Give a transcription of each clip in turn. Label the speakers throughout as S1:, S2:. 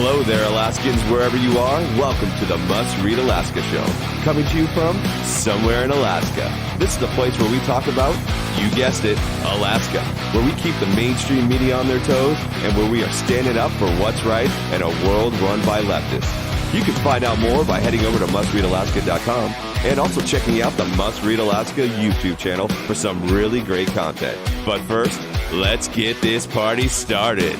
S1: Hello there, Alaskans, wherever you are. Welcome to the Must Read Alaska Show, coming to you from somewhere in Alaska. This is the place where we talk about, you guessed it, Alaska, where we keep the mainstream media on their toes and where we are standing up for what's right in a world run by leftists. You can find out more by heading over to mustreadalaska.com and also checking out the Must Read Alaska YouTube channel for some really great content. But first, let's get this party started.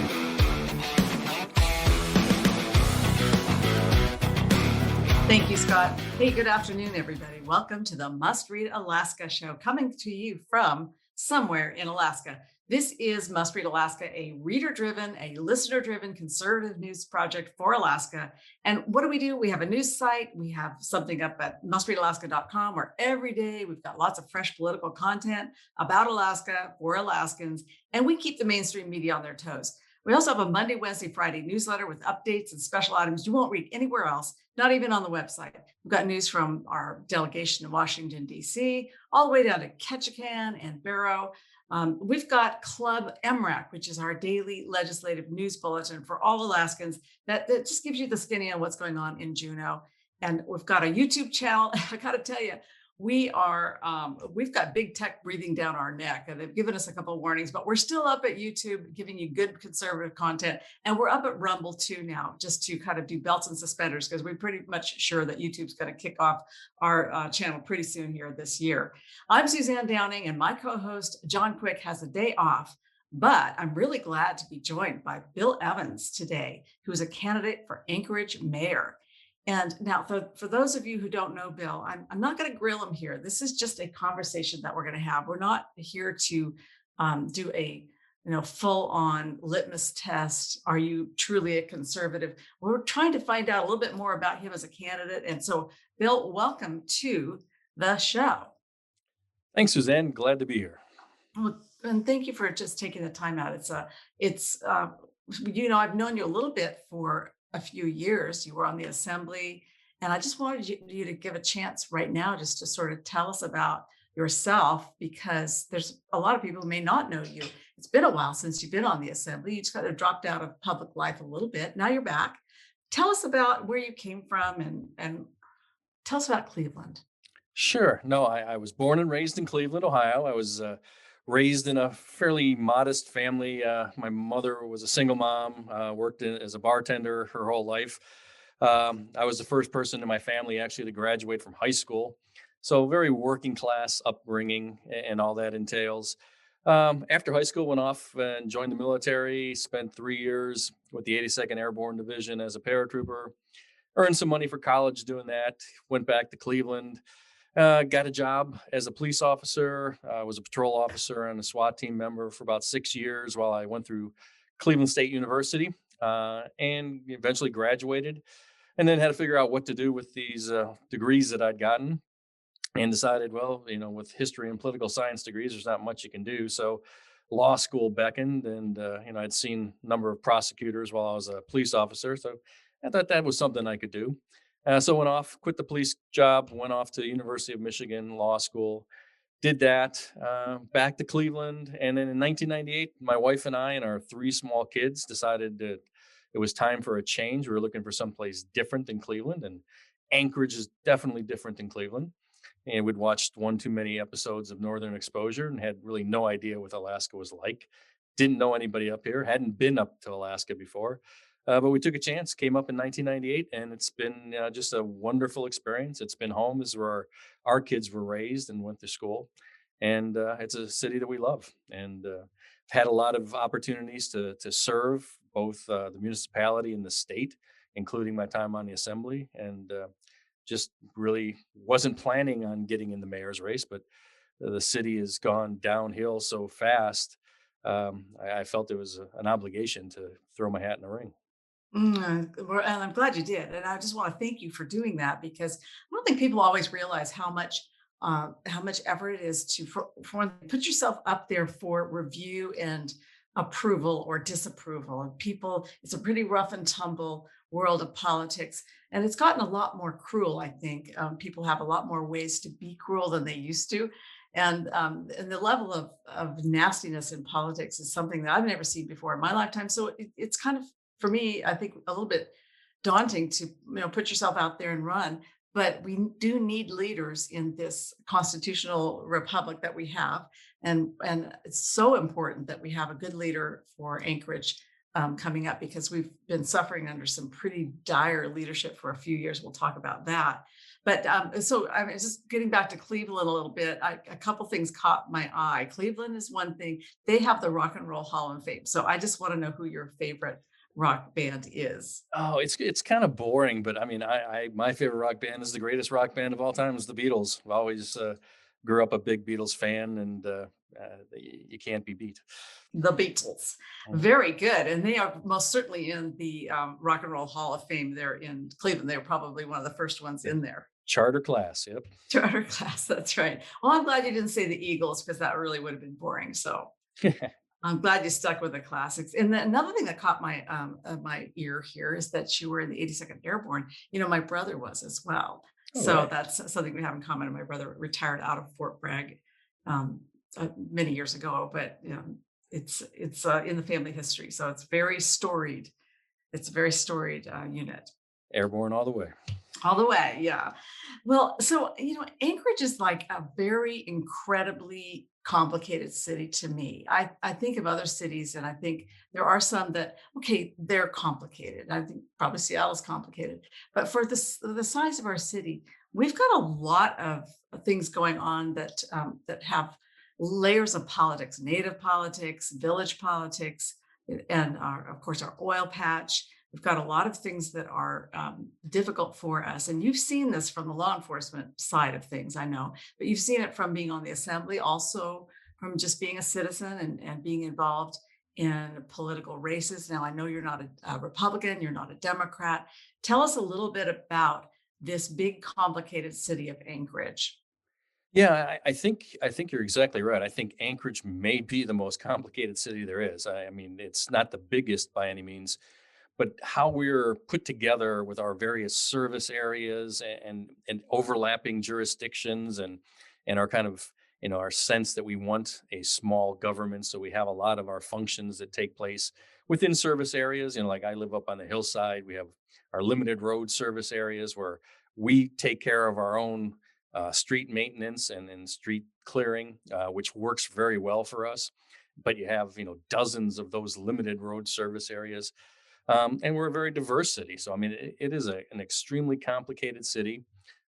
S2: Thank you, Scott. Hey, good afternoon, everybody. Welcome to the Must Read Alaska Show, coming to you from somewhere in Alaska. This is Must Read Alaska, a reader-driven, a listener-driven conservative news project for Alaska. And what do? We have a news site. We have something up at mustreadalaska.com where every day we've got lots of fresh political content about Alaska for Alaskans, and we keep the mainstream media on their toes. We also have a Monday, Wednesday, Friday newsletter with updates and special items you won't read anywhere else, not even on the website. We've got news from our delegation in Washington, D.C., all the way down to Ketchikan and Barrow. We've got Club MRAC, which is our daily legislative news bulletin for all Alaskans that just gives you the skinny on what's going on in Juneau. And we've got a YouTube channel. I got to tell you, we've got big tech breathing down our neck, and they've given us a couple of warnings, but we're still up at YouTube giving you good conservative content. And we're up at Rumble too now, just to kind of do belts and suspenders, because we're pretty much sure that YouTube's going to kick off our channel pretty soon here this year. I'm Suzanne Downing, and my co-host John Quick has a day off, but I'm really glad to be joined by Bill Evans today, who is a candidate for Anchorage mayor. And now, for those of you who don't know Bill, I'm not going to grill him here. This is just a conversation that we're going to have. We're not here to do a full-on litmus test. Are you truly a conservative? We're trying to find out a little bit more about him as a candidate. And so, Bill, welcome to the show.
S3: Thanks, Suzanne. Glad to be here.
S2: Well, and thank you for just taking the time out. I've known you a little bit for a few years. You were on the assembly, and I just wanted you to give a chance right now just to sort of tell us about yourself, because there's a lot of people who may not know you. It's been a while since you've been on the assembly. You just kind of dropped out of public life a little bit. Now you're back. Tell us about where you came from and tell us about Cleveland.
S3: Sure. No, I was born and raised in Cleveland, Ohio. I was raised in a fairly modest family. My mother was a single mom, worked as a bartender her whole life. I was the first person in my family actually to graduate from high school. So very working class upbringing and all that entails. After high school, went off and joined the military, spent 3 years with the 82nd Airborne Division as a paratrooper, earned some money for college doing that, went back to Cleveland. Got a job as a police officer, was a patrol officer and a SWAT team member for about 6 years while I went through Cleveland State University and eventually graduated, and then had to figure out what to do with these degrees that I'd gotten, and decided, with history and political science degrees, there's not much you can do. So law school beckoned, and I'd seen a number of prosecutors while I was a police officer. So I thought that was something I could do. So went off, quit the police job, went off to University of Michigan Law School, did that, back to Cleveland. And then in 1998, my wife and I and our 3 small kids decided that it was time for a change. We were looking for someplace different than Cleveland, and Anchorage is definitely different than Cleveland. And we'd watched one too many episodes of Northern Exposure and had really no idea what Alaska was like. Didn't know anybody up here, hadn't been up to Alaska before. But we took a chance, came up in 1998, and it's been just a wonderful experience. It's been home. This is where our kids were raised and went to school. And it's a city that we love. And had a lot of opportunities to serve both the municipality and the state, including my time on the assembly. And just really wasn't planning on getting in the mayor's race, but the city has gone downhill so fast. I felt it was an obligation to throw my hat in the ring.
S2: And I'm glad you did. And I just want to thank you for doing that, because I don't think people always realize how much effort it is to put yourself up there for review and approval or disapproval. And people, it's a pretty rough and tumble world of politics. And it's gotten a lot more cruel, I think. People have a lot more ways to be cruel than they used to. And the level of nastiness in politics is something that I've never seen before in my lifetime. So it's kind of for me, I think a little bit daunting to put yourself out there and run. But we do need leaders in this constitutional republic that we have, and it's so important that we have a good leader for Anchorage coming up because we've been suffering under some pretty dire leadership for a few years. We'll talk about that. But so I mean, just getting back to Cleveland a little bit, a couple things caught my eye. Cleveland is one thing. They have the Rock and Roll Hall of Fame. So I just want to know who your favorite rock band is.
S3: Oh, it's kind of boring, but I mean, I my favorite rock band is the greatest rock band of all time is the Beatles. I've always grew up a big Beatles fan, and you can't be beat.
S2: The Beatles.
S3: Mhm.
S2: Very good. And they are most certainly in the Rock and Roll Hall of Fame there in Cleveland. They were probably one of the first ones
S3: Yeah.
S2: in there.
S3: Charter class. Yep.
S2: Charter class. That's right. Well, I'm glad you didn't say the Eagles because that really would have been boring. So I'm glad you stuck with the classics. And then another thing that caught my ear here is that you were in the 82nd Airborne. My brother was as well.
S3: All
S2: So
S3: right.
S2: that's something we have in common. My brother retired out of Fort Bragg um, many years ago, but it's in the family history. So it's very storied. It's a very storied unit.
S3: Airborne all the way.
S2: All the way, yeah. Well, so, Anchorage is like a very incredibly complicated city to me. I think of other cities and I think there are some that, okay, they're complicated. I think probably Seattle's complicated. But for the size of our city, we've got a lot of things going on that have layers of politics, native politics, village politics, and of course, our oil patch. We've got a lot of things that are difficult for us. And you've seen this from the law enforcement side of things, I know, but you've seen it from being on the assembly, also from just being a citizen and being involved in political races. Now, I know you're not a Republican, you're not a Democrat. Tell us a little bit about this big, complicated city of Anchorage.
S3: Yeah, I think you're exactly right. I think Anchorage may be the most complicated city there is. I mean, it's not the biggest by any means, but how we're put together with our various service areas and overlapping jurisdictions and our kind of our sense that we want a small government, so we have a lot of our functions that take place within service areas. Like I live up on the hillside, we have our limited road service areas where we take care of our own street maintenance and street clearing, which works very well for us. But you have dozens of those limited road service areas, and we're a very diverse city. So, I mean, it is an extremely complicated city.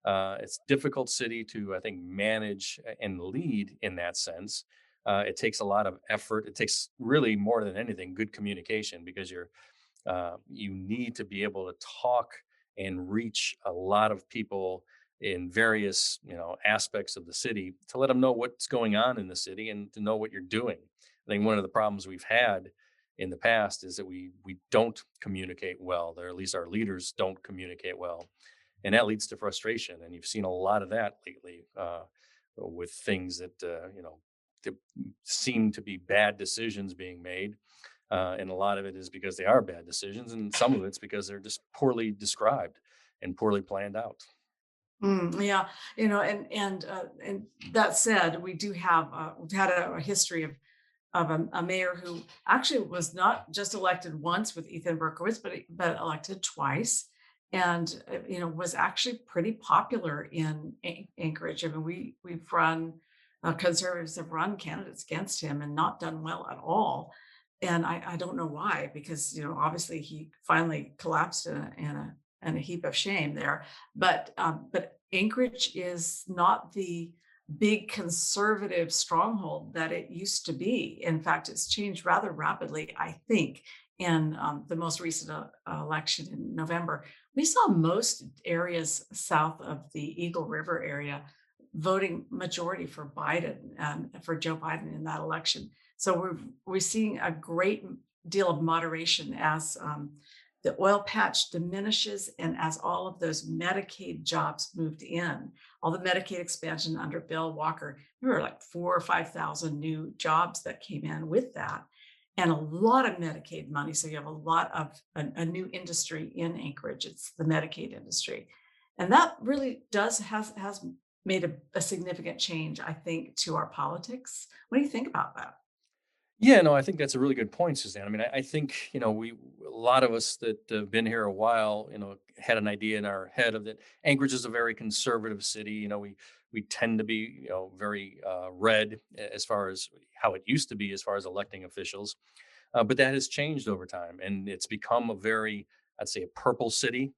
S3: It's a difficult city to, I think, manage and lead in that sense. It takes a lot of effort. It takes really more than anything good communication because you need to be able to talk and reach a lot of people in various aspects of the city to let them know what's going on in the city and to know what you're doing. I think one of the problems we've had in the past is that we don't communicate well, or at least our leaders don't communicate well, and that leads to frustration. And you've seen a lot of that lately with things that that seem to be bad decisions being made, and a lot of it is because they are bad decisions, and some of it's because they're just poorly described and poorly planned out.
S2: Yeah, and that said, we do have we've had a history of a mayor who actually was not just elected once with Ethan Berkowitz, but elected twice, and was actually pretty popular in Anchorage. I mean, we've run conservatives have run candidates against him and not done well at all, and I don't know why because obviously he finally collapsed in a heap of shame there, but Anchorage is not the big conservative stronghold that it used to be. In fact, it's changed rather rapidly, I think, in the most recent election in November. We saw most areas south of the Eagle River area voting majority for Biden and for Joe Biden in that election. So we're seeing a great deal of moderation as the oil patch diminishes and as all of those Medicaid jobs moved in, all the Medicaid expansion under Bill Walker, there were like 4 or 5 thousand new jobs that came in with that, and a lot of Medicaid money. So you have a lot of a new industry in Anchorage. It's the Medicaid industry, and that really has made a significant change, I think, to our politics. What do you think about that?
S3: Yeah, no, I think that's a really good point, Suzanne. I mean, I think, a lot of us that have been here a while, had an idea in our head of that Anchorage is a very conservative city. We tend to be, very red as far as how it used to be as far as electing officials. But that has changed over time, and it's become a very, I'd say, a purple city.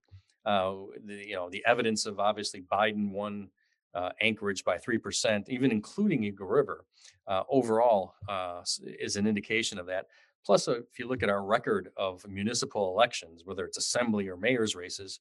S3: The evidence of obviously Biden won Anchorage by 3%, even including Eagle River, overall is an indication of that. Plus, if you look at our record of municipal elections, whether it's assembly or mayor's races,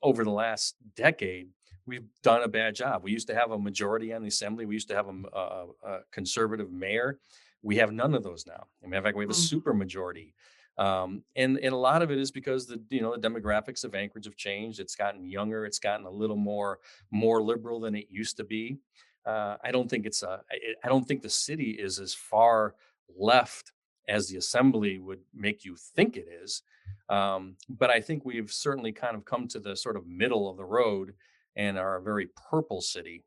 S3: over the last decade, we've done a bad job. We used to have a majority on the assembly. We used to have a conservative mayor. We have none of those now. As a matter of fact, we have a
S2: Mm.
S3: super majority. And a lot of it is because the demographics of Anchorage have changed. It's gotten younger. It's gotten a little more liberal than it used to be. I don't think the city is as far left as the assembly would make you think it is. But I think we've certainly kind of come to the sort of middle of the road and are a very purple city.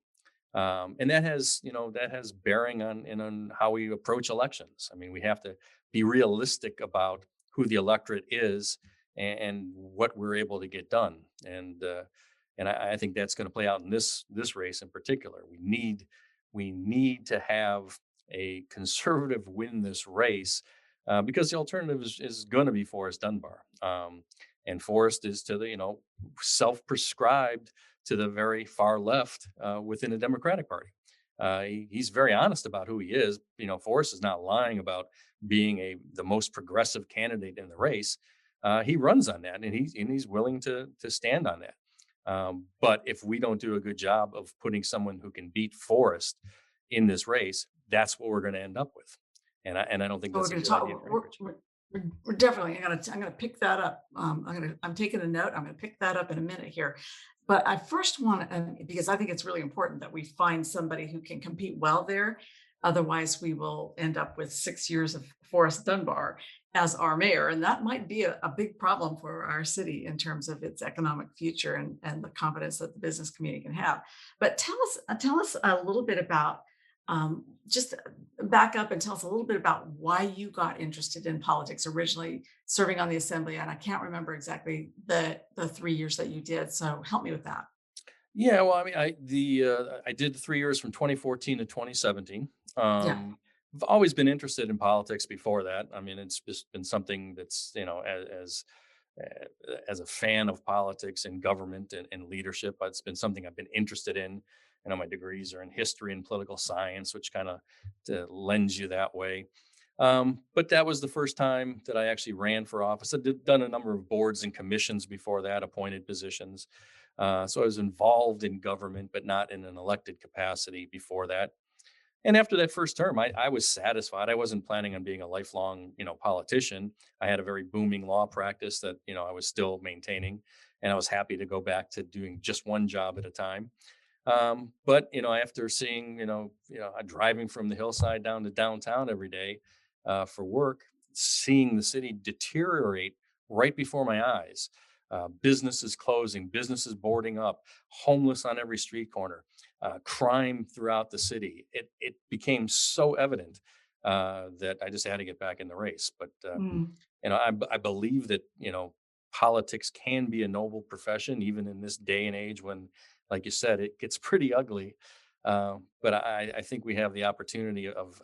S3: And that has bearing on how we approach elections. I mean, we have to be realistic about who the electorate is and what we're able to get done. And I think that's going to play out in this race in particular. We need to have a conservative win this race because the alternative is going to be Forrest Dunbar. And Forrest is to the self-prescribed to the very far left within the Democratic Party. He's very honest about who he is. Forrest is not lying about being the most progressive candidate in the race. He runs on that, and he's willing to stand on that. But if we don't do a good job of putting someone who can beat Forrest in this race, that's what we're going to end up with. And I don't think
S2: So we're
S3: that's a
S2: going to
S3: good
S2: talk.
S3: idea for Anchorage.
S2: We're definitely. I'm gonna pick that up. I'm taking a note. I'm gonna pick that up in a minute here. But I first want to, because I think it's really important that we find somebody who can compete well there. Otherwise, we will end up with 6 years of Forrest Dunbar as our mayor, and that might be a big problem for our city in terms of its economic future and the confidence that the business community can have. But tell us a little bit about just back up and tell us a little bit about why you got interested in politics originally, serving on the assembly. And I can't remember exactly the 3 years that you did. So help me with that.
S3: Yeah, well, I mean, I did 3 years from 2014 to 2017.
S2: Yeah.
S3: I've always been interested in politics before that. I mean, it's just been something that's as a fan of politics and government and leadership, it's been something I've been interested in. My degrees are in history and political science, which kind of lends you that way. But that was the first time that I actually ran for office. Done a number of boards and commissions before that, appointed positions. So I was involved in government, but not in an elected capacity before that. And after that first term, I was satisfied. I wasn't planning on being a lifelong, politician. I had a very booming law practice that, I was still maintaining, and I was happy to go back to doing just one job at a time. But after seeing, driving from the hillside down to downtown every day for work, seeing the city deteriorate right before my eyes, businesses closing, businesses boarding up, homeless on every street corner, crime throughout the city. It became so evident that I just had to get back in the race. But
S2: Mm.
S3: I believe that politics can be a noble profession, even in this day and age when, like you said, it gets pretty ugly. But I think we have the opportunity of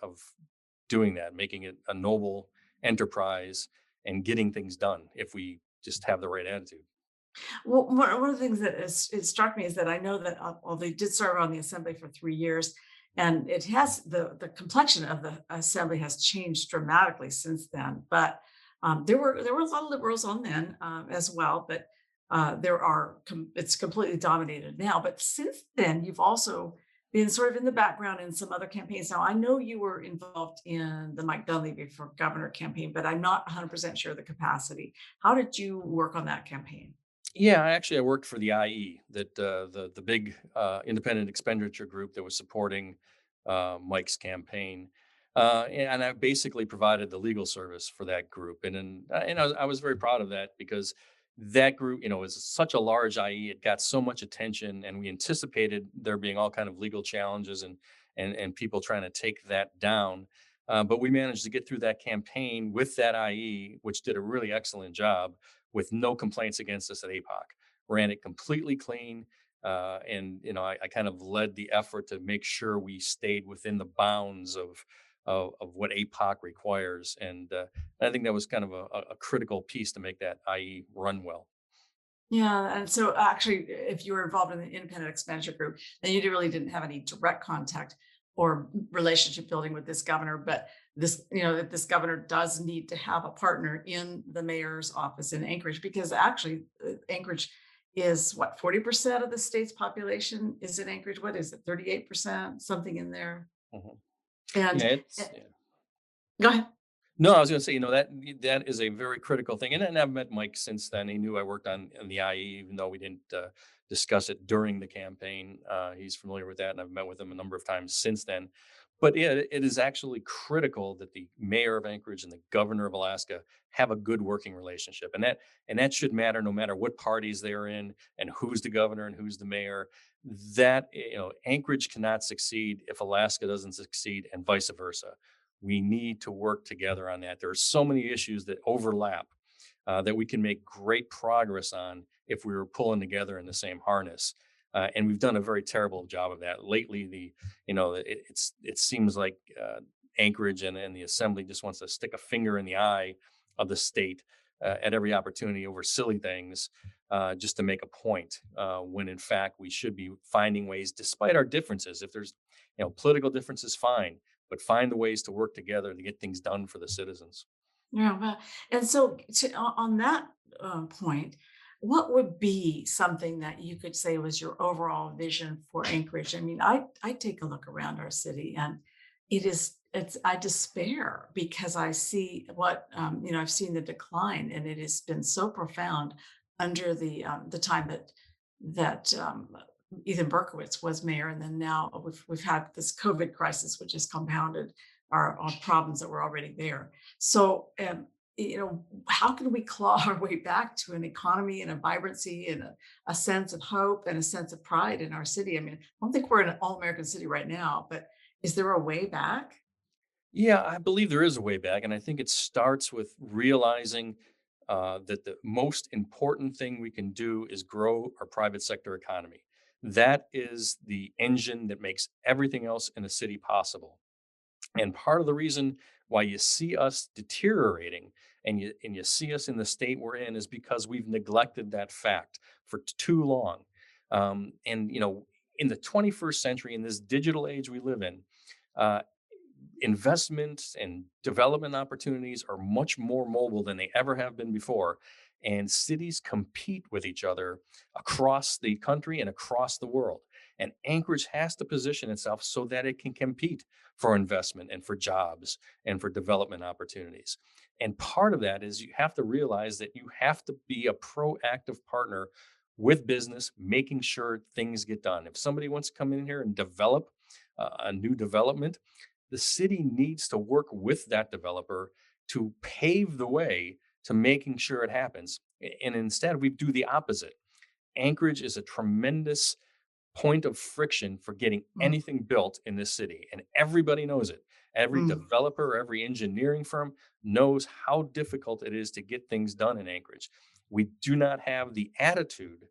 S3: doing that, making it a noble enterprise and getting things done if we just have the right attitude.
S2: Well, one of the things that it struck me is that I know that they did serve on the assembly for 3 years, and it has the complexion of the assembly has changed dramatically since then. But there were a lot of liberals on then as well, but it's completely dominated now. But since then, you've also been sort of in the background in some other campaigns. Now, I know you were involved in the Mike Dunleavy for governor campaign, but I'm not 100% sure of the capacity. How did you work on that campaign?
S3: Yeah, I worked for the IE, that the big independent expenditure group that was supporting Mike's campaign, and I basically provided the legal service for that group, and I was very proud of that because that group, is such a large IE. It got so much attention, and we anticipated there being all kind of legal challenges and people trying to take that down. But we managed to get through that campaign with that IE, which did a really excellent job with no complaints against us at APOC. Ran it completely clean. And I kind of led the effort to make sure we stayed within the bounds of what APOC requires, and I think that was kind of a critical piece to make that IE run well.
S2: Yeah, and so actually, if you were involved in the independent expenditure group, then you really didn't have any direct contact or relationship building with this governor. But that this governor does need to have a partner in the mayor's office in Anchorage, because actually, Anchorage is what, 40% of the state's population is in Anchorage. What is it, 38%, something in there?
S3: Mhm.
S2: And
S3: Yeah,
S2: eh,
S3: yeah.
S2: go ahead.
S3: No, I was gonna say, that is a very critical thing, and then I've met Mike since then. He knew I worked on the IE, even though we didn't discuss it during the campaign. He's familiar with that, and I've met with him a number of times since then. But yeah, it is actually critical that the mayor of Anchorage and the governor of Alaska have a good working relationship, and that should matter no matter what parties they're in and who's the governor and who's the mayor. That Anchorage cannot succeed if Alaska doesn't succeed, and vice versa. We need to work together on that. There are so many issues that overlap that we can make great progress on if we were pulling together in the same harness. And we've done a very terrible job of that lately. It seems like Anchorage and the assembly just wants to stick a finger in the eye of the state at every opportunity over silly things, just to make a point. When in fact we should be finding ways, despite our differences. If there's political differences, fine, but find the ways to work together to get things done for the citizens.
S2: Yeah, well, and so on that point, what would be something that you could say was your overall vision for Anchorage? I mean, I take a look around our city, and it's I despair because I see what I've seen the decline, and it has been so profound under the time that Ethan Berkowitz was mayor, and then now we've had this COVID crisis, which has compounded our problems that were already there. So, how can we claw our way back to an economy and a vibrancy and a sense of hope and a sense of pride in our city? I mean, I don't think we're in an all American city right now, but is there a way back?
S3: Yeah, I believe there is a way back, and I think it starts with realizing that the most important thing we can do is grow our private sector economy. That is the engine that makes everything else in a city possible. And part of the reason why you see us deteriorating and you see us in the state we're in is because we've neglected that fact for too long. And in the 21st century, in this digital age we live in, uh, investments and development opportunities are much more mobile than they ever have been before. And cities compete with each other across the country and across the world. And Anchorage has to position itself so that it can compete for investment and for jobs and for development opportunities. And part of that is you have to realize that you have to be a proactive partner with business, making sure things get done. If somebody wants to come in here and develop a new development, the city needs to work with that developer to pave the way to making sure it happens. And instead, we do the opposite. Anchorage is a tremendous point of friction for getting
S2: Mm,
S3: anything built in this city, and everybody knows it. Every
S2: mm.
S3: developer, every engineering firm knows how difficult it is to get things done in Anchorage. We do not have the attitude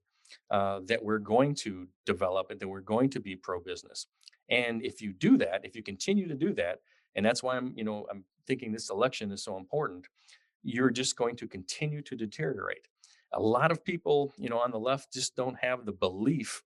S3: that we're going to develop and that we're going to be pro business. And if you do that, if you continue to do that, and that's why I'm thinking this election is so important, you're just going to continue to deteriorate. A lot of people, on the left just don't have the belief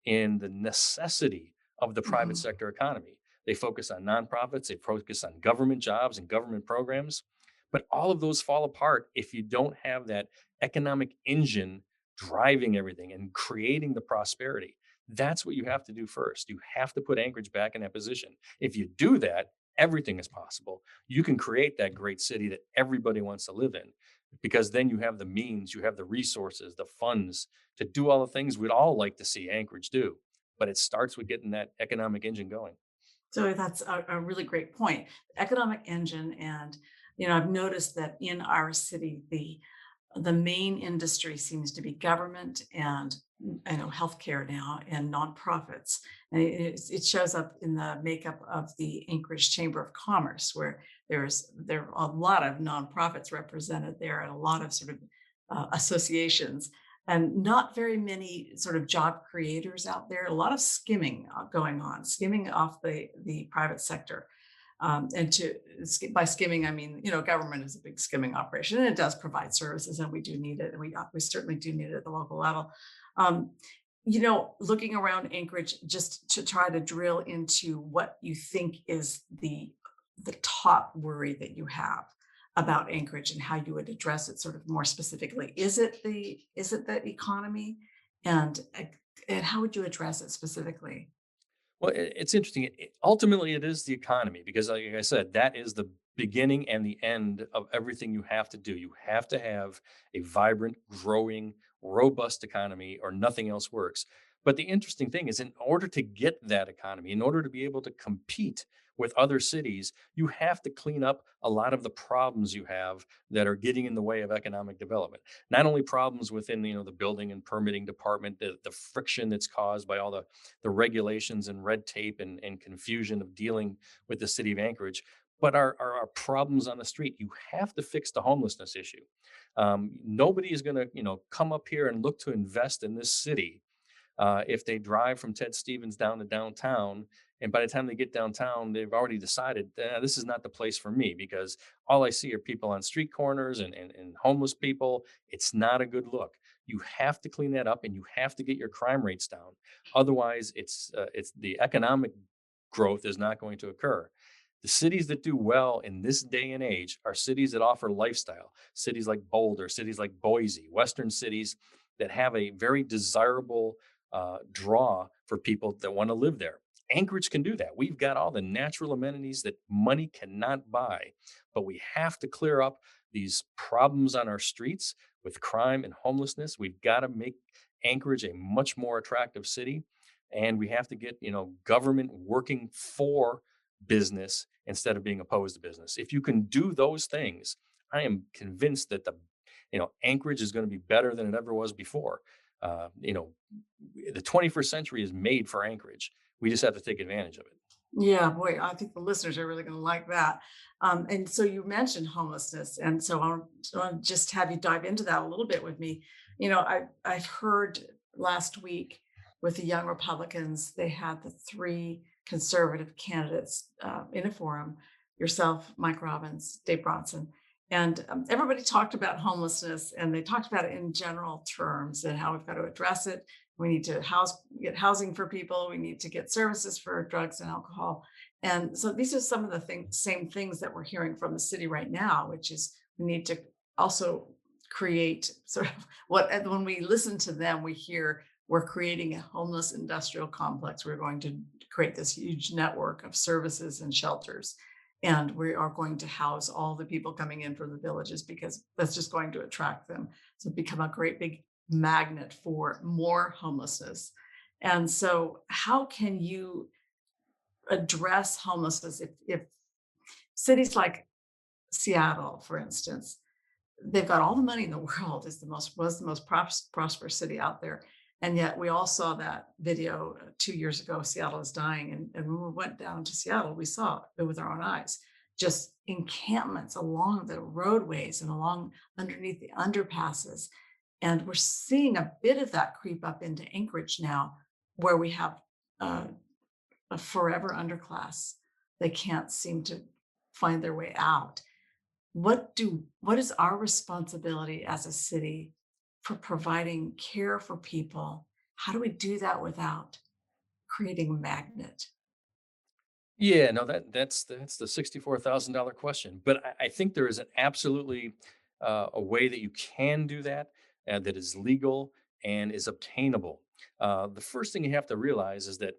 S3: in the necessity of the private
S2: Mhm.
S3: sector economy. They focus on nonprofits, they focus on government jobs and government programs, but all of those fall apart if you don't have that economic engine driving everything and creating the prosperity. That's what you have to do first. You have to put Anchorage back in that position. If you do that, everything is possible. You can create that great city that everybody wants to live in because then you have the means, you have the resources, the funds to do all the things we'd all like to see Anchorage do. But it starts with getting that economic engine going.
S2: So that's a really great point. Economic engine, and I've noticed that in our city, the main industry seems to be government and I know healthcare now and nonprofits. And it shows up in the makeup of the Anchorage Chamber of Commerce, where there are a lot of nonprofits represented there and a lot of sort of associations and not very many sort of job creators out there. A lot of skimming going on, skimming off the private sector. And by skimming, I mean, government is a big skimming operation, and it does provide services, and we do need it, and we certainly do need it at the local level. Um, Looking around Anchorage, just to try to drill into what you think is the top worry that you have about Anchorage and how you would address it, sort of more specifically. Is it the economy, and and how would you address it specifically?
S3: Well, it's interesting. Ultimately, it is the economy because, like I said, that is the beginning and the end of everything you have to do. You have to have a vibrant, growing, robust economy, or nothing else works. But the interesting thing is, in order to get that economy, in order to be able to compete with other cities, you have to clean up a lot of the problems you have that are getting in the way of economic development. Not only problems within the building and permitting department, the friction that's caused by all the regulations and red tape and confusion of dealing with the city of Anchorage, but our problems on the street. You have to fix the homelessness issue. Nobody is going to, come up here and look to invest in this city if they drive from Ted Stevens down to downtown. And by the time they get downtown, they've already decided this is not the place for me because all I see are people on street corners and homeless people. It's not a good look. You have to clean that up and you have to get your crime rates down. Otherwise, it's the economic growth is not going to occur. The cities that do well in this day and age are cities that offer lifestyle, cities like Boulder, cities like Boise, Western cities that have a very desirable draw for people that want to live there. Anchorage can do that. We've got all the natural amenities that money cannot buy, but we have to clear up these problems on our streets with crime and homelessness. We've got to make Anchorage a much more attractive city, and we have to get government working for business instead of being opposed to business. If you can do those things, I am convinced that the Anchorage is going to be better than it ever was before. Uh, you know, the 21st century is made for Anchorage. We just have to take advantage of it.
S2: Yeah, boy, I think the listeners are really going to like that. And so you mentioned homelessness, and so I'll just have you dive into that a little bit with me. I've heard last week with the young Republicans, they had the three conservative candidates in a forum: yourself, Mike Robbins, Dave Bronson, and everybody talked about homelessness, and they talked about it in general terms and how we've got to address it. We need to get housing for people. We need to get services for drugs and alcohol. And so these are some of the same things that we're hearing from the city right now, which is we need to also create sort of what, and when we listen to them, we hear we're creating a homeless industrial complex. We're going to create this huge network of services and shelters. And we are going to house all the people coming in from the villages because that's just going to attract them. So become a great big magnet for more homelessness. And so, how can you address homelessness if cities like Seattle, for instance, they've got all the money in the world, was the most prosperous city out there, and yet we all saw that video 2 years ago. Seattle is dying, and when we went down to Seattle, we saw it with our own eyes. Just encampments along the roadways and along underneath the underpasses, and we're seeing a bit of that creep up into Anchorage now, where we have uh, a forever underclass. They can't seem to find their way out. What is our responsibility as a city for providing care for people? How do we do that without creating a magnet?
S3: Yeah, no, that's the $64,000 question. But I think there is an absolutely a way that you can do that that is legal and is obtainable. The first thing you have to realize is that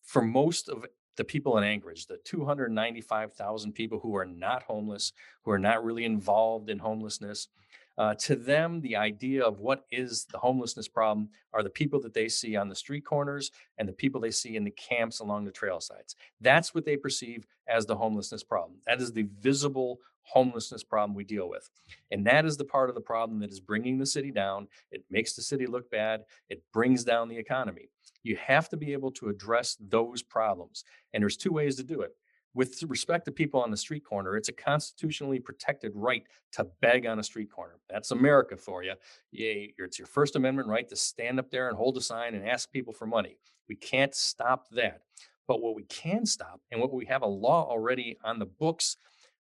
S3: for most of the people in Anchorage, the 295,000 people who are not homeless, who are not really involved in homelessness, To them, the idea of what is the homelessness problem are the people that they see on the street corners and the people they see in the camps along the trail sides. That's what they perceive as the homelessness problem. That is the visible homelessness problem we deal with. And that is the part of the problem that is bringing the city down. It makes the city look bad. It brings down the economy. You have to be able to address those problems. And there's two ways to do it. With respect to people on the street corner, it's a constitutionally protected right to beg on a street corner. That's America for you. It's your First Amendment right to stand up there and hold a sign and ask people for money. We can't stop that. But what we can stop, and what we have a law already on the books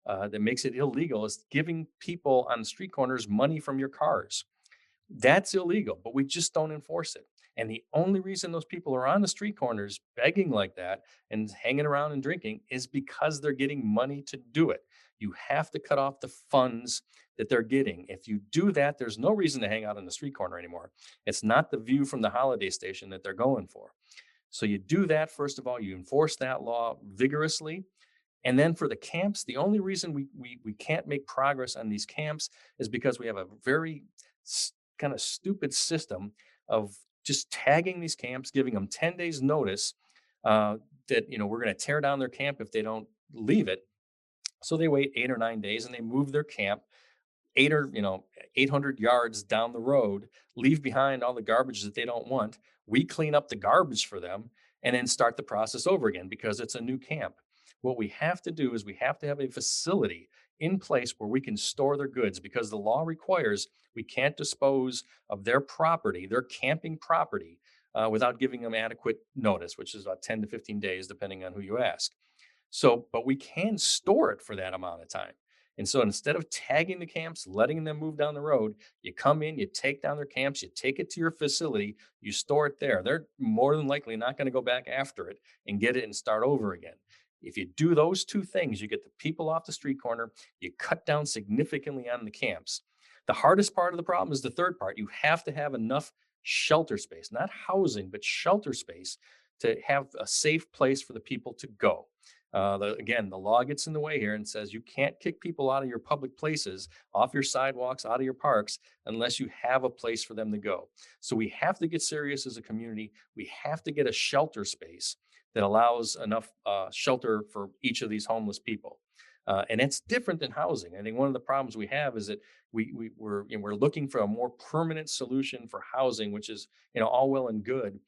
S3: that makes it illegal, is giving people on the street corners money from your cars. That's illegal, but we just don't enforce it. And the only reason those people are on the street corners begging like that and hanging around and drinking is because they're getting money to do it. You have to cut off the funds that they're getting. If you do that, there's no reason to hang out on the street corner anymore. It's not the view from the holiday station that they're going for. So you do that, first of all, you enforce that law vigorously. And then for the camps, the only reason we can't make progress on these camps is because we have a very kind of stupid system of just tagging these camps, giving them 10 days notice that, we're going to tear down their camp if they don't leave it. So they wait 8 or 9 days and they move their camp 800 yards down the road, leave behind all the garbage that they don't want. We clean up the garbage for them and then start the process over again because it's a new camp. What we have to do is we have to have a facility in place where we can store their goods because the law requires we can't dispose of their property, their camping property, without giving them adequate notice, which is about 10 to 15 days, depending on who you ask. So, but we can store it for that amount of time. And so instead of tagging the camps, letting them move down the road, you come in, you take down their camps, you take it to your facility, you store it there. They're more than likely not going to go back after it and get it and start over again. If you do those two things, you get the people off the street corner, you cut down significantly on the camps. The hardest part of the problem is the third part. You have to have enough shelter space, not housing, but shelter space to have a safe place for the people to go. Again, the law gets in the way here and says you can't kick people out of your public places, off your sidewalks, out of your parks, unless you have a place for them to go. So we have to get serious as a community. We have to get a shelter space that allows enough shelter for each of these homeless people. And it's different than housing. I think one of the problems we have is that we're looking for a more permanent solution for housing, which is all well and good,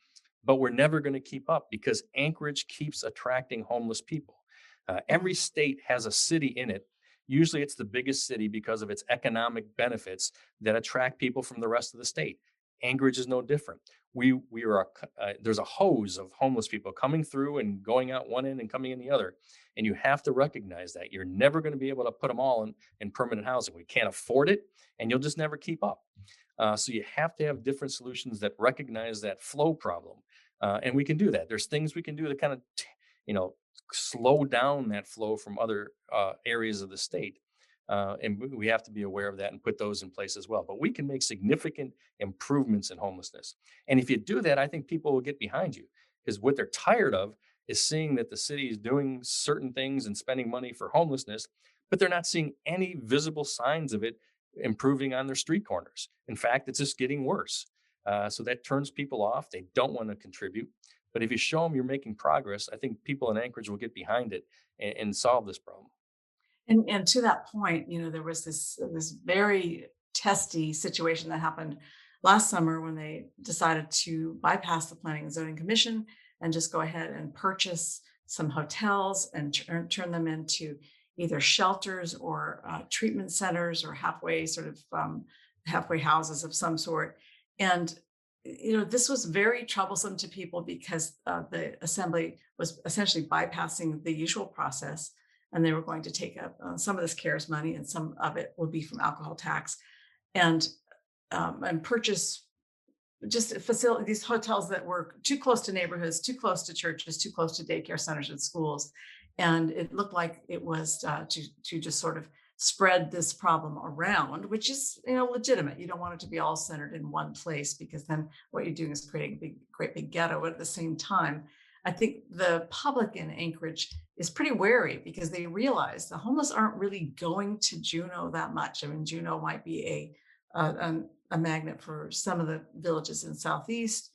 S3: but we're never going to keep up because Anchorage keeps attracting homeless people. Every state has a city in it. Usually it's the biggest city because of its economic benefits that attract people from the rest of the state. Anchorage is no different. There's a hose of homeless people coming through and going out one end and coming in the other. And you have to recognize that you're never going to be able to put them all in permanent housing. We can't afford it and you'll just never keep up. So you have to have different solutions that recognize that flow problem. And we can do that. There's things we can do to kind of, slow down that flow from other areas of the state. And we have to be aware of that and put those in place as well. But we can make significant improvements in homelessness. And if you do that, I think people will get behind you because what they're tired of is seeing that the city is doing certain things and spending money for homelessness, but they're not seeing any visible signs of it improving on their street corners. In fact, it's just getting worse. So that turns people off. They don't want to contribute. But if you show them you're making progress, I think people in Anchorage will get behind it and solve this problem.
S2: And to that point, there was this very testy situation that happened last summer when they decided to bypass the Planning and Zoning Commission and just go ahead and purchase some hotels and turn them into either shelters or treatment centers or halfway houses of some sort. And this was very troublesome to people because the assembly was essentially bypassing the usual process, and they were going to take up some of this CARES money, and some of it would be from alcohol tax, and purchase just facility these hotels that were too close to neighborhoods, too close to churches, too close to daycare centers and schools, and it looked like it was to just sort of spread this problem around, which is legitimate. You don't want it to be all centered in one place because then what you're doing is creating a great big ghetto. But at the same time, I think the public in Anchorage is pretty wary because they realize the homeless aren't really going to Juneau that much. I mean, Juneau might be a a magnet for some of the villages in Southeast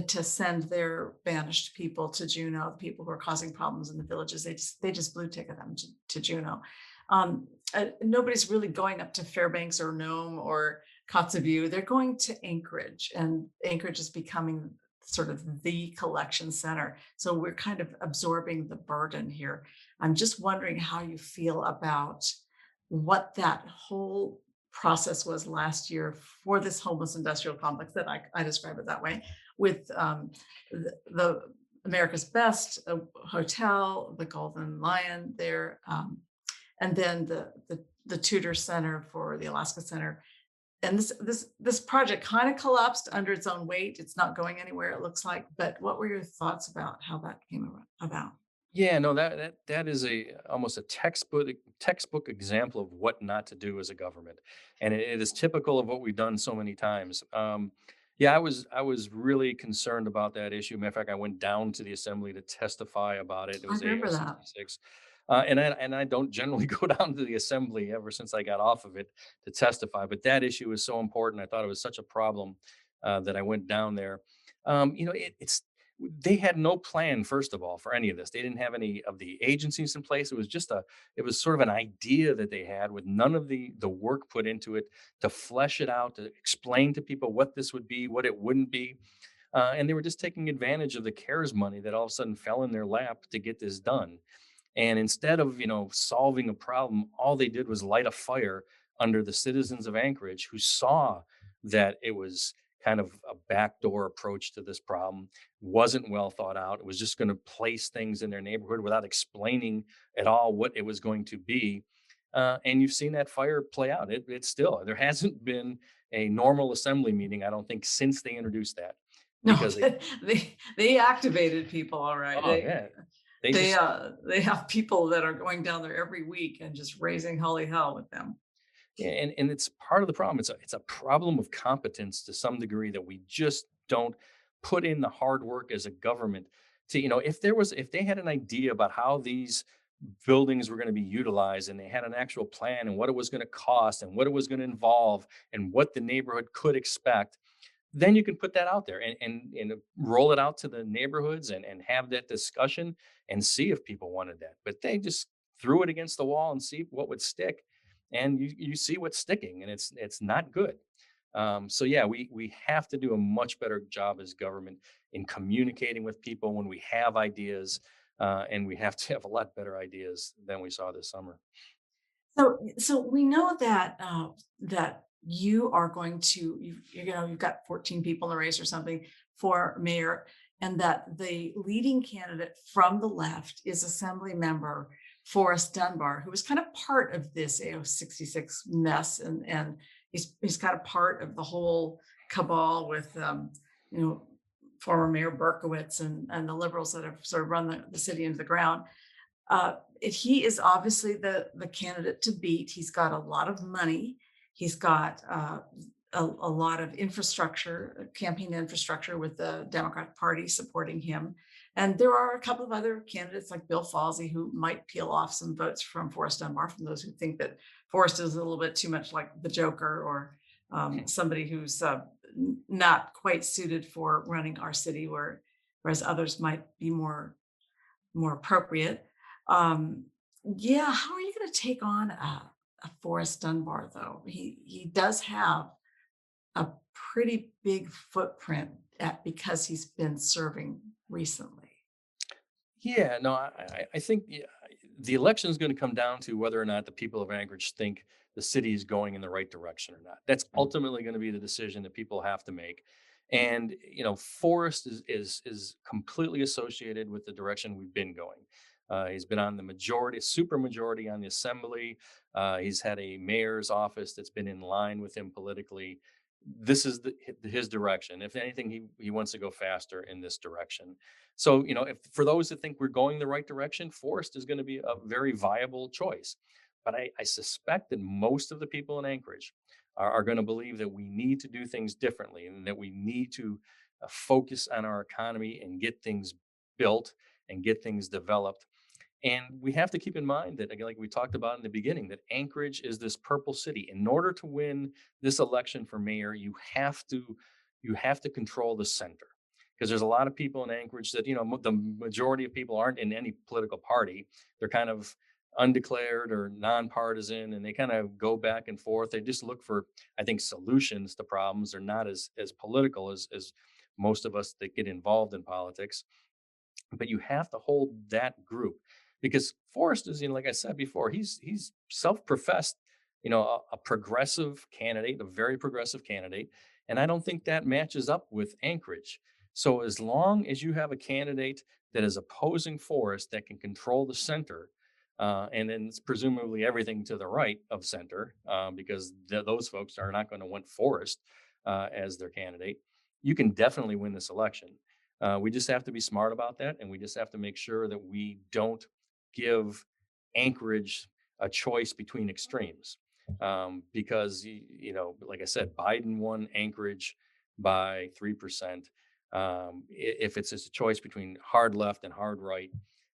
S2: to send their banished people to Juneau, the people who are causing problems in the villages. They just blue ticket them to Juneau. Nobody's really going up to Fairbanks or Nome or Kotzebue. They're going to Anchorage, and Anchorage is becoming sort of the collection center. So we're kind of absorbing the burden here. I'm just wondering how you feel about what that whole process was last year for this homeless industrial complex that I describe it that way, with the America's Best Hotel, the Golden Lion there, and then the Tudor Center for the Alaska Center. And this project kind of collapsed under its own weight. It's not going anywhere, it looks like. But what were your thoughts about how that came about?
S3: Yeah, no, that is a almost a textbook example of what not to do as a government, and it is typical of what we've done so many times. Yeah, I was really concerned about that issue. Matter of fact, I went down to the assembly to testify about it. It
S2: I
S3: was
S2: remember
S3: AO
S2: that.
S3: 66, and I don't generally go down to the assembly ever since I got off of it to testify. But that issue is so important. I thought it was such a problem that I went down there. It's they had no plan, first of all, for any of this. They didn't have any of the agencies in place. It was sort of an idea that they had with none of the work put into it to flesh it out, to explain to people what this would be, what it wouldn't be. And they were just taking advantage of the CARES money that all of a sudden fell in their lap to get this done. And instead of, solving a problem, all they did was light a fire under the citizens of Anchorage who saw that it was kind of a backdoor approach to this problem, wasn't well thought out. It was just going to place things in their neighborhood without explaining at all what it was going to be. And you've seen that fire play out. There hasn't been a normal assembly meeting, I don't think, since they introduced that
S2: No,
S3: because they,
S2: they activated people, all right.
S3: oh, yeah, they
S2: They
S3: just
S2: they have people that are going down there every week and just raising holy hell with them.
S3: Yeah, and it's part of the problem. It's a problem of competence to some degree that we just don't put in the hard work as a government to, if they had an idea about how these buildings were going to be utilized and they had an actual plan and what it was going to cost and what it was going to involve and what the neighborhood could expect, then you can put that out there and roll it out to the neighborhoods and have that discussion and see if people wanted that. But they just threw it against the wall and see what would stick. And you see what's sticking, and it's not good. So yeah, we have to do a much better job as government in communicating with people when we have ideas, and we have to have a lot better ideas than we saw this summer.
S2: So we know that that you are going to you've got 14 people in the race or something for mayor, and that the leading candidate from the left is Assembly Member Forrest Dunbar, who was kind of part of this AO66 mess, and he's kind of part of the whole cabal with you know former Mayor Berkowitz and the liberals that have sort of run the city into the ground. He is obviously the candidate to beat. He's got a lot of money. He's got a lot of infrastructure, campaign infrastructure with the Democratic Party supporting him. And there are a couple of other candidates like Bill Falsey who might peel off some votes from Forrest Dunbar, from those who think that Forrest is a little bit too much like the Joker, or somebody who's not quite suited for running our city, whereas others might be more appropriate. Um, yeah, how are you going to take on a Forrest Dunbar though? He does have a pretty big footprint because he's been serving recently.
S3: Yeah, no, I think the election is going to come down to whether or not the people of Anchorage think the city is going in the right direction or not. That's ultimately going to be the decision that people have to make. And Forrest is completely associated with the direction we've been going. He's been on the majority, super majority on the assembly. He's had a mayor's office that's been in line with him politically. This is his direction. If anything, he wants to go faster in this direction. So, if for those that think we're going the right direction, Forrest is going to be a very viable choice. But I suspect that most of the people in Anchorage are going to believe that we need to do things differently and that we need to focus on our economy and get things built and get things developed. And we have to keep in mind that, again, like we talked about in the beginning, that Anchorage is this purple city. In order to win this election for mayor, you have to control the center, because there's a lot of people in Anchorage that, the majority of people aren't in any political party. They're kind of undeclared or nonpartisan, and they kind of go back and forth. They just look for, I think, solutions to problems. They're not as political as most of us that get involved in politics. But you have to hold that group, because Forrest is, like I said before, he's self-professed, a progressive candidate, a very progressive candidate, and I don't think that matches up with Anchorage. So as long as you have a candidate that is opposing Forrest that can control the center, and then it's presumably everything to the right of center, because those folks are not going to want Forrest as their candidate, you can definitely win this election. We just have to be smart about that, and we just have to make sure that we don't give Anchorage a choice between extremes. Because, like I said, Biden won Anchorage by 3%. If it's just a choice between hard left and hard right,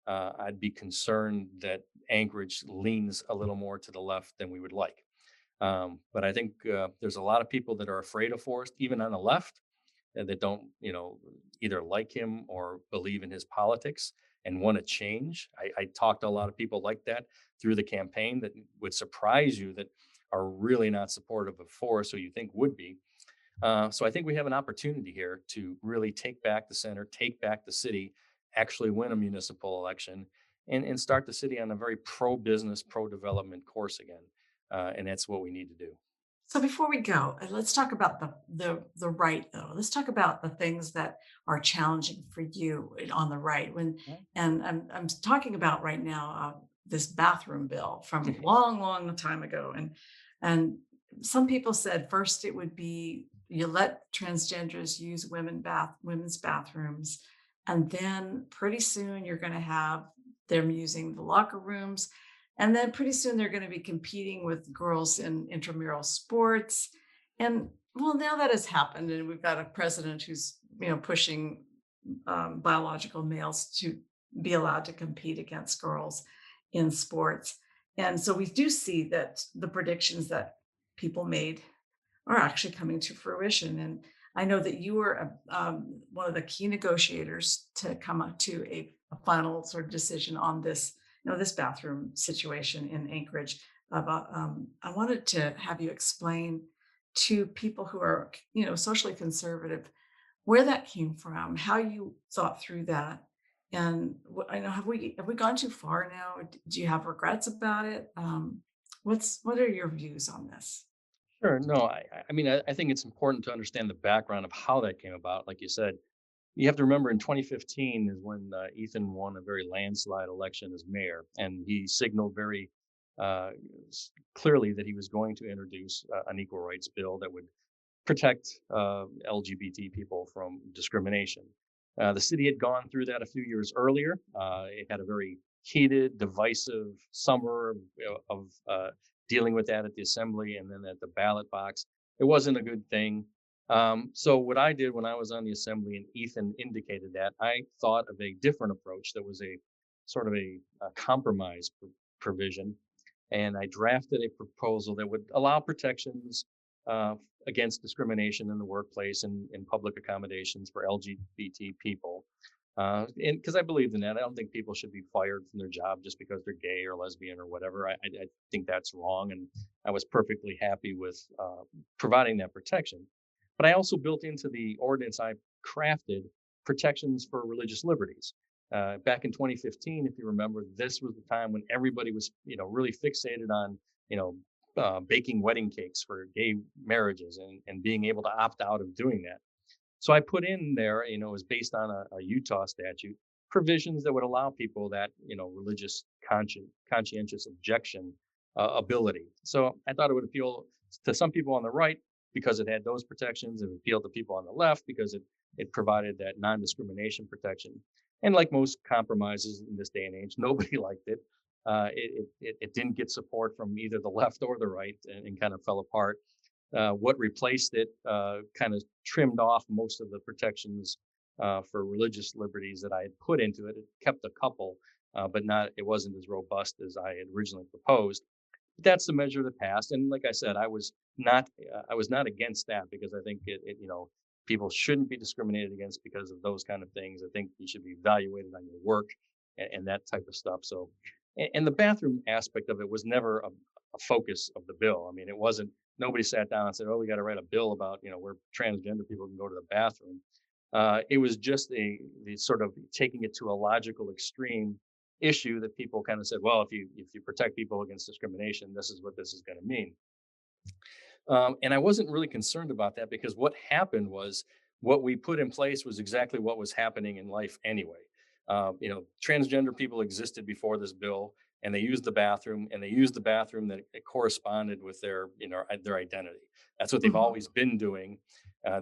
S3: I'd be concerned that Anchorage leans a little more to the left than we would like. But I think there's a lot of people that are afraid of Forrest, even on the left, that don't, either like him or believe in his politics and want to change. I talked to a lot of people like that through the campaign that would surprise you, that are really not supportive of Forrest, who you think would be. So I think we have an opportunity here to really take back the center, take back the city, actually win a municipal election, and start the city on a very pro-business, pro-development course again. And that's what we need to do.
S2: So before we go, let's talk about the right though. Let's talk about the things that are challenging for you on the right. And I'm talking about right now this bathroom bill from a long, long time ago. And some people said first it would be you let transgenders use women's bathrooms, and then pretty soon you're going to have them using the locker rooms, and then pretty soon they're going to be competing with girls in intramural sports. And well, now that has happened, and we've got a president who's pushing biological males to be allowed to compete against girls in sports. And so we do see that the predictions that people made are actually coming to fruition. And I know that you were one of the key negotiators to come up to a final sort of decision on this, this bathroom situation in Anchorage. I wanted to have you explain to people who are, socially conservative, where that came from, how you thought through that, and I know have we gone too far now? Do you have regrets about it? What are your views on this?
S3: Sure. No, I mean, I think it's important to understand the background of how that came about. Like you said, you have to remember in 2015 is when Ethan won a very landslide election as mayor, and he signaled very uh, clearly that he was going to introduce an equal rights bill that would protect LGBT people from discrimination. The city had gone through that a few years earlier. It had a very heated, divisive summer of dealing with that at the assembly and then at the ballot box. It wasn't a good thing. So what I did when I was on the assembly and Ethan indicated that, I thought of a different approach that was a sort of a compromise provision, and I drafted a proposal that would allow protections uh, against discrimination in the workplace and in public accommodations for LGBT people. And because I believed in that, I don't think people should be fired from their job just because they're gay or lesbian or whatever. I think that's wrong, and I was perfectly happy with providing that protection. But I also built into the ordinance I crafted protections for religious liberties. Back in 2015, if you remember, this was the time when everybody was, really fixated on, baking wedding cakes for gay marriages and being able to opt out of doing that. So I put in there, it was based on a Utah statute, provisions that would allow people that, religious conscientious objection ability. So I thought it would appeal to some people on the right because it had those protections. It would appeal to people on the left because it provided that non-discrimination protection. And like most compromises in this day and age, nobody liked it. It didn't get support from either the left or the right, and kind of fell apart. What replaced it kind of trimmed off most of the protections for religious liberties that I had put into it. It kept a couple, but it wasn't as robust as I had originally proposed. That's the measure that passed. And like I said, I was not against that because I think people shouldn't be discriminated against because of those kind of things. I think you should be evaluated on your work and that type of stuff. So, and the bathroom aspect of it was never a focus of the bill. I mean, it wasn't. Nobody sat down and said, "Oh, we got to write a bill about where transgender people can go to the bathroom." It was just the sort of taking it to a logical extreme issue that people kind of said, well, if you protect people against discrimination, this is what this is going to mean. And I wasn't really concerned about that because what happened was what we put in place was exactly what was happening in life anyway. Transgender people existed before this bill, and they used the bathroom, and they used the bathroom that it corresponded with their identity. That's what they've
S2: Mhm.
S3: always been doing.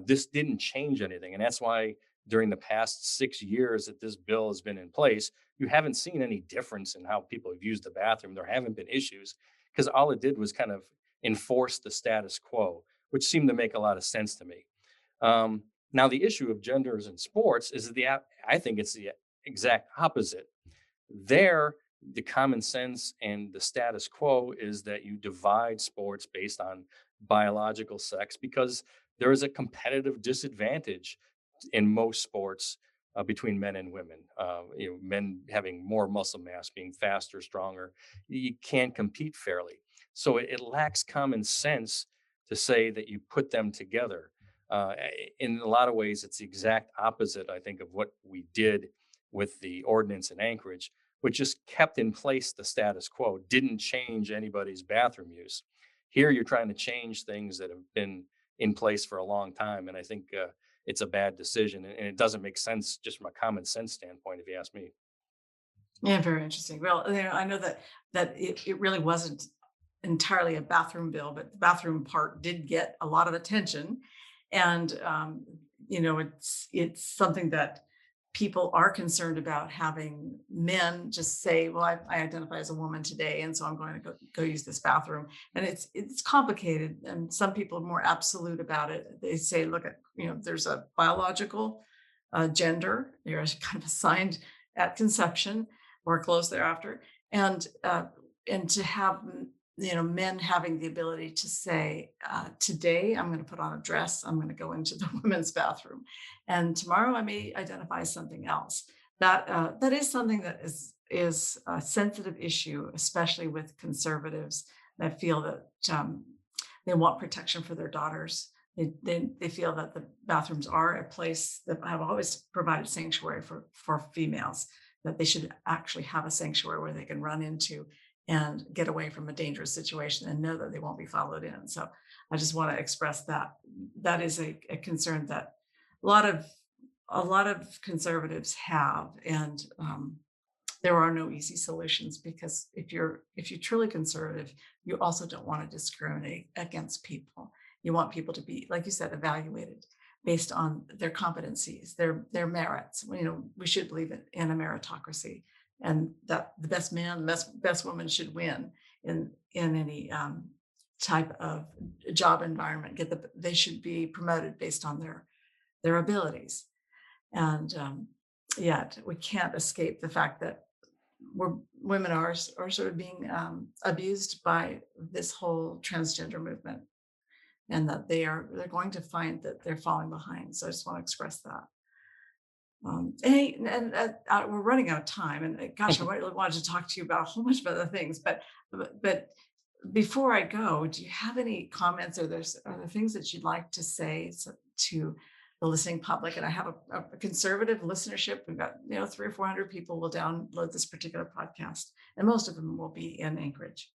S3: This didn't change anything, and that's why during the past 6 years that this bill has been in place, you haven't seen any difference in how people have used the bathroom. There haven't been issues because all it did was kind of enforce the status quo, which seemed to make a lot of sense to me. Now, the issue of genders in sports is I think it's the exact opposite. There, the common sense and the status quo is that you divide sports based on biological sex because there is a competitive disadvantage in most sports between men and women. Men having more muscle mass, being faster, stronger, you can't compete fairly. So it lacks common sense to say that you put them together. In a lot of ways, it's the exact opposite, I think, of what we did with the ordinance in Anchorage, which just kept in place the status quo, didn't change anybody's bathroom use. Here, you're trying to change things that have been in place for a long time, and I think it's a bad decision, and it doesn't make sense just from a common sense standpoint, if you ask me.
S2: Yeah, very interesting. Well, I know that it really wasn't entirely a bathroom bill, but the bathroom part did get a lot of attention, and it's something that people are concerned about having men just say, "Well, I identify as a woman today, and so I'm going to go use this bathroom." And it's complicated, and some people are more absolute about it. They say, "Look at there's a biological gender. You're kind of assigned at conception." Or close thereafter, and to have men having the ability to say, today I'm going to put on a dress, I'm going to go into the women's bathroom, and tomorrow I may identify as something else. That is something that is a sensitive issue, especially with conservatives that feel that they want protection for their daughters. They feel that the bathrooms are a place that have always provided sanctuary for females, that they should actually have a sanctuary where they can run into and get away from a dangerous situation and know that they won't be followed in. So I just want to express that that is a concern that a lot of conservatives have, and there are no easy solutions, because if you're truly conservative, you also don't want to discriminate against people. You want people to be, like you said, evaluated based on their competencies, their merits. We should believe in a meritocracy, and that the best man, the best woman should win in any type of job environment. They should be promoted based on their abilities, and yet we can't escape the fact that women are sort of being abused by this whole transgender movement, and that they're going to find that they're falling behind. So I just want to express that. Hey, and we're running out of time, and gosh, I really wanted to talk to you about a whole bunch of other things, but before I go, do you have any comments, or are there things that you'd like to say to the listening public? And I have a conservative listenership. We've got 300 or 400 people will download this particular podcast, and most of them will be in Anchorage.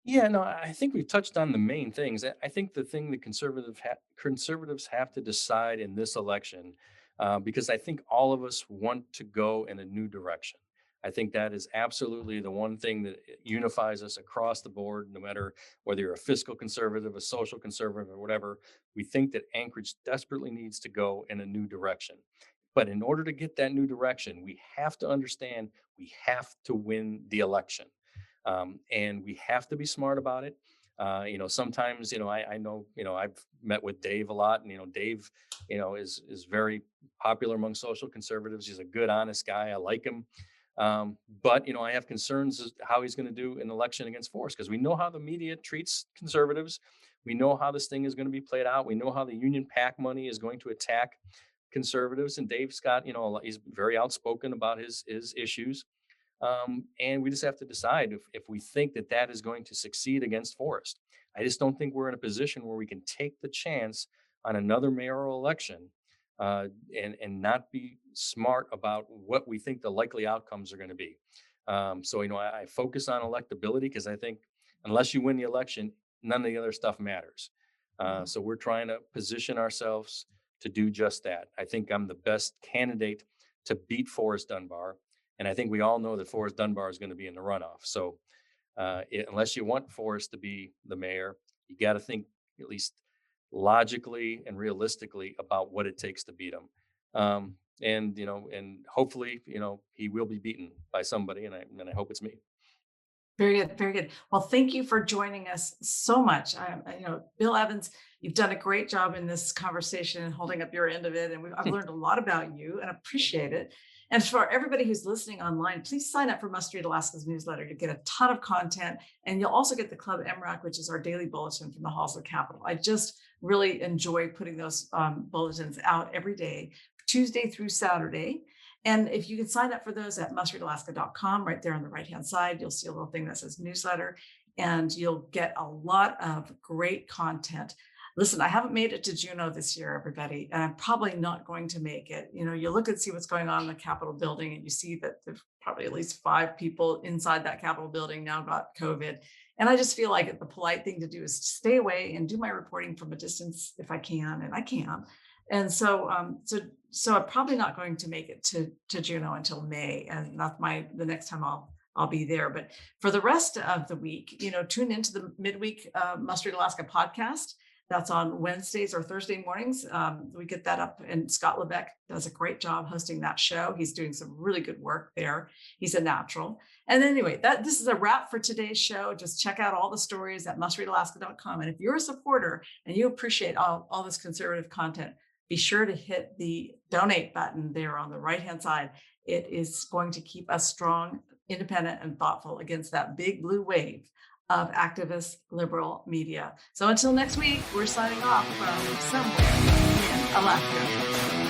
S3: Yeah, no, I think we've touched on the main things. I think the thing that conservatives have to decide in this election, because I think all of us want to go in a new direction. I think that is absolutely the one thing that unifies us across the board, no matter whether you're a fiscal conservative, a social conservative, or whatever. We think that Anchorage desperately needs to go in a new direction. But in order to get that new direction, we have to understand we have to win the election, and we have to be smart about it. Sometimes, I know, I've met with Dave a lot, and Dave, is very popular among social conservatives. He's a good, honest guy. I like him. But I have concerns as to how he's going to do an election against force, because we know how the media treats conservatives. We know how this thing is going to be played out. We know how the union PAC money is going to attack conservatives. And Dave Scott, he's very outspoken about his issues. And we just have to decide if we think that that is going to succeed against Forrest. I just don't think we're in a position where we can take the chance on another mayoral election, and not be smart about what we think the likely outcomes are going to be. So I focus on electability, because I think unless you win the election, none of the other stuff matters. So we're trying to position ourselves to do just that. I think I'm the best candidate to beat Forrest Dunbar. And I think we all know that Forrest Dunbar is going to be in the runoff. So unless you want Forrest to be the mayor, you got to think at least logically and realistically about what it takes to beat him. And hopefully, he will be beaten by somebody, and I hope it's me.
S2: Very good, very good. Well, thank you for joining us so much. Bill Evans, you've done a great job in this conversation and holding up your end of it. And I've learned a lot about you and appreciate it. And for everybody who's listening online, please sign up for Must Read Alaska's newsletter. You get a ton of content, and you'll also get the Club MRAC, which is our daily bulletin from the halls of the Capitol. I just really enjoy putting those bulletins out every day, Tuesday through Saturday. And if you can sign up for those at mustreadalaska.com, right there on the right-hand side, you'll see a little thing that says newsletter, and you'll get a lot of great content. Listen, I haven't made it to Juneau this year, everybody, and I'm probably not going to make it. You look and see what's going on in the Capitol building, and you see that there's probably at least 5 people inside that Capitol building now got COVID. And I just feel like the polite thing to do is stay away and do my reporting from a distance if I can, and I can. And so I'm probably not going to make it to Juneau until May, and that's the next time I'll be there. But for the rest of the week, tune into the midweek Must Read Alaska podcast. That's on Wednesdays or Thursday mornings. We get that up, and Scott Lebeck does a great job hosting that show. He's doing some really good work there. He's a natural. And anyway, this is a wrap for today's show. Just check out all the stories at mustreadalaska.com. And if you're a supporter and you appreciate all this conservative content, be sure to hit the donate button there on the right-hand side. It is going to keep us strong, independent, and thoughtful against that big blue wave of activist liberal media. So until next week, we're signing off from somewhere in Alaska.